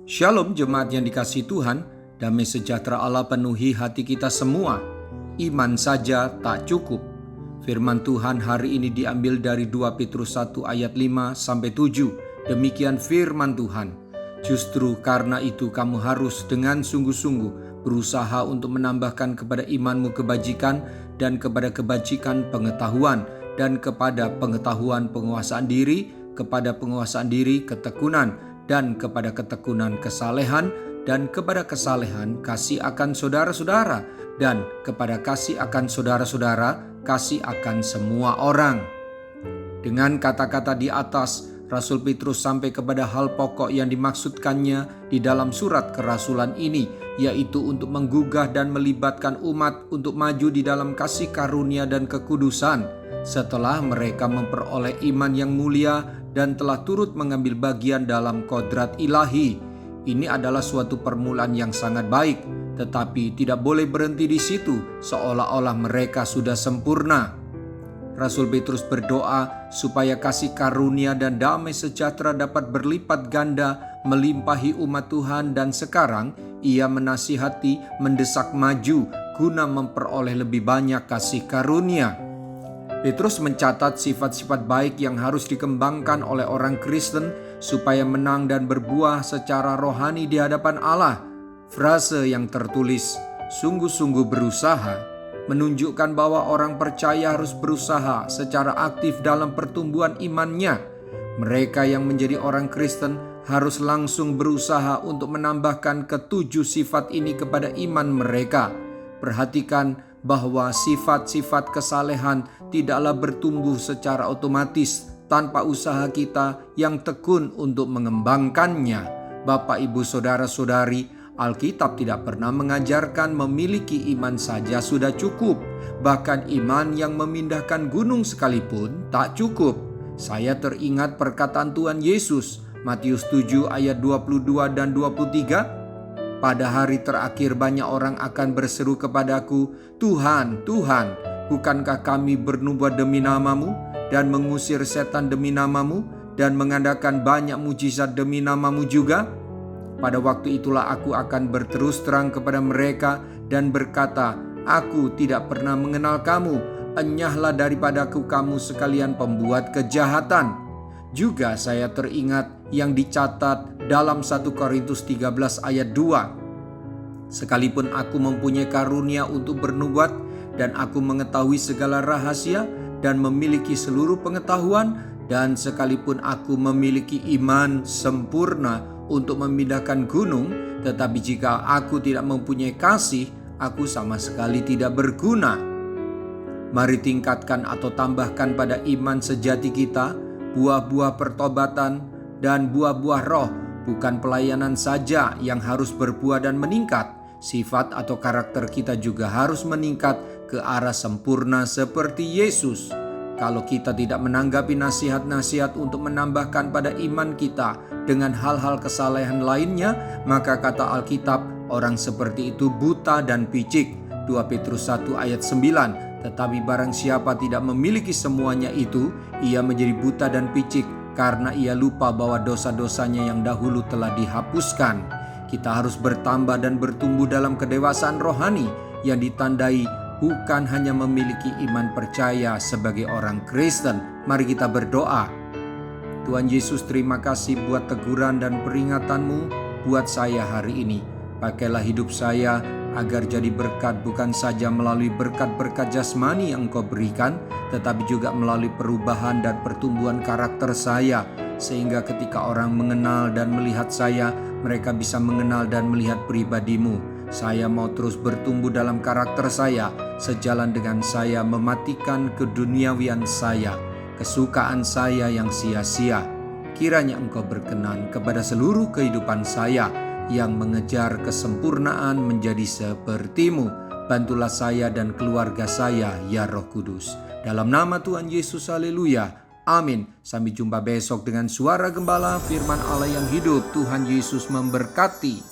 Shalom jemaat yang dikasihi Tuhan, damai sejahtera Allah penuhi hati kita semua. Iman saja tak cukup. Firman Tuhan hari ini diambil dari 2 Petrus 1 ayat 5-7. Demikian firman Tuhan. Justru karena itu kamu harus dengan sungguh-sungguh berusaha untuk menambahkan kepada imanmu kebajikan, dan kepada kebajikan pengetahuan, dan kepada pengetahuan penguasaan diri, kepada penguasaan diri ketekunan, dan kepada ketekunan kesalehan, dan kepada kesalehan kasih akan saudara-saudara, dan kepada kasih akan saudara-saudara kasih akan semua orang. Dengan kata-kata di atas, Rasul Petrus sampai kepada hal pokok yang dimaksudkannya di dalam surat kerasulan ini, yaitu untuk menggugah dan melibatkan umat untuk maju di dalam kasih karunia dan kekudusan setelah mereka memperoleh iman yang mulia dan telah turut mengambil bagian dalam kodrat ilahi. Ini adalah suatu permulaan yang sangat baik, tetapi tidak boleh berhenti di situ seolah-olah mereka sudah sempurna. Rasul Petrus berdoa supaya kasih karunia dan damai sejahtera dapat berlipat ganda melimpahi umat Tuhan, dan sekarang ia menasihati mendesak maju guna memperoleh lebih banyak kasih karunia. Petrus mencatat sifat-sifat baik yang harus dikembangkan oleh orang Kristen supaya menang dan berbuah secara rohani di hadapan Allah. Frase yang tertulis, sungguh-sungguh berusaha, menunjukkan bahwa orang percaya harus berusaha secara aktif dalam pertumbuhan imannya. Mereka yang menjadi orang Kristen harus langsung berusaha untuk menambahkan ketujuh sifat ini kepada iman mereka. Perhatikan bahwa sifat-sifat kesalehan tidaklah bertumbuh secara otomatis tanpa usaha kita yang tekun untuk mengembangkannya. Bapak, Ibu, Saudara-saudari, Alkitab tidak pernah mengajarkan memiliki iman saja sudah cukup. Bahkan iman yang memindahkan gunung sekalipun tak cukup. Saya teringat perkataan Tuhan Yesus, Matius 7 ayat 22 dan 23. Pada hari terakhir banyak orang akan berseru kepadaku, Tuhan, Tuhan, bukankah kami bernubuat demi namamu, dan mengusir setan demi namamu, dan mengadakan banyak mujizat demi namamu juga? Pada waktu itulah aku akan berterus terang kepada mereka dan berkata, aku tidak pernah mengenal kamu, enyahlah daripadaku kamu sekalian pembuat kejahatan. Juga saya teringat yang dicatat dalam 1 Korintus 13 ayat 2. Sekalipun aku mempunyai karunia untuk bernubuat, dan aku mengetahui segala rahasia dan memiliki seluruh pengetahuan, dan sekalipun aku memiliki iman sempurna untuk memindahkan gunung, tetapi jika aku tidak mempunyai kasih, aku sama sekali tidak berguna. Mari tingkatkan atau tambahkan pada iman sejati kita buah-buah pertobatan dan buah-buah roh. Bukan pelayanan saja yang harus berbuah dan meningkat, sifat atau karakter kita juga harus meningkat ke arah sempurna seperti Yesus. Kalau kita tidak menanggapi nasihat-nasihat untuk menambahkan pada iman kita dengan hal-hal kesalehan lainnya, maka kata Alkitab, orang seperti itu buta dan picik. 2 Petrus 1 ayat 9. Tetapi barang siapa tidak memiliki semuanya itu, ia menjadi buta dan picik karena ia lupa bahwa dosa-dosanya yang dahulu telah dihapuskan. Kita harus bertambah dan bertumbuh dalam kedewasaan rohani yang ditandai bukan hanya memiliki iman percaya sebagai orang Kristen. Mari kita berdoa. Tuhan Yesus, terima kasih buat teguran dan peringatanmu buat saya hari ini. Pakailah hidup saya agar jadi berkat, bukan saja melalui berkat-berkat jasmani yang Engkau berikan, tetapi juga melalui perubahan dan pertumbuhan karakter saya, sehingga ketika orang mengenal dan melihat saya, mereka bisa mengenal dan melihat pribadi-Mu. Saya mau terus bertumbuh dalam karakter saya, sejalan dengan saya mematikan keduniawian saya, kesukaan saya yang sia-sia. Kiranya Engkau berkenan kepada seluruh kehidupan saya yang mengejar kesempurnaan menjadi seperti-Mu. Bantulah saya dan keluarga saya, ya Roh Kudus. Dalam nama Tuhan Yesus, haleluya. Amin. Sampai jumpa besok dengan suara gembala, firman Allah yang hidup. Tuhan Yesus memberkati.